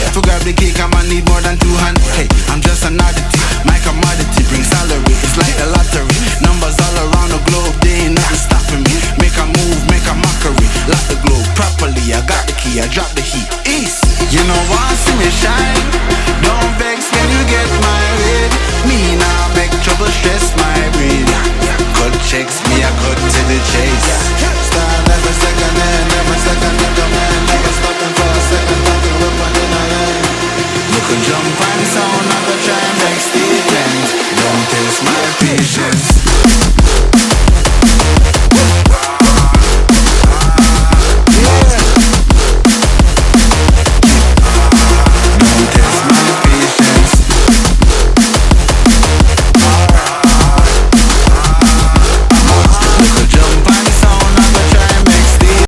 To grab the cake, I'ma need more than two hands. Hey, I'm just an oddity, my commodity. Bring salary, it's like the lottery. Numbers all around the globe, they ain't nothing stopping me. Make a move, make a mockery. Lock the globe properly, I got the key, I drop the heat. East, you know wanna see me shine? Don't vex when you get married. Me now make trouble, stress my brain. Cut checks, me I cut to the chase. Start never second hand, never second man. Never stopping for a second, talking weapon in a hand. You can jump on sound, I go try and backstage.